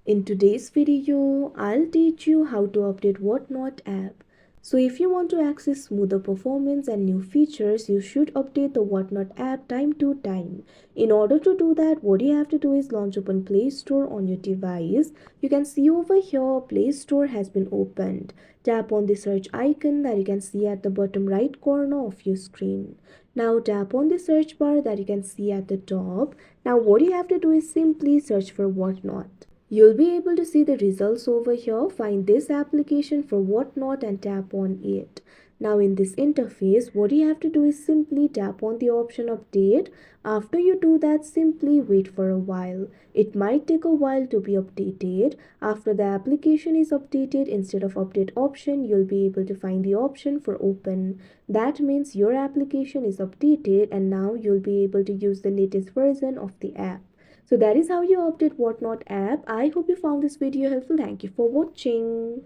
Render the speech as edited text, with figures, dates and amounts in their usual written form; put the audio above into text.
In today's video, I'll teach you how to update Whatnot app. So if you want to access smoother performance and new features, you should update the Whatnot app time to time. In order to do that, what you have to do is launch open Play Store on your device. You can see over here Play Store has been opened. Tap on the search icon that you can see at the bottom right corner of your screen. Now tap on the search bar that you can see at the top. Now what you have to do is simply search for Whatnot. You'll be able to see the results over here. Find this application for Whatnot and tap on it. Now in this interface, what you have to do is simply tap on the option update. After you do that, simply wait for a while. It might take a while to be updated. After the application is updated, instead of update option, you'll be able to find the option for open. That means your application is updated and now you'll be able to use the latest version of the app. So that is how you update Whatnot app. I hope you found this video helpful. Thank you for watching.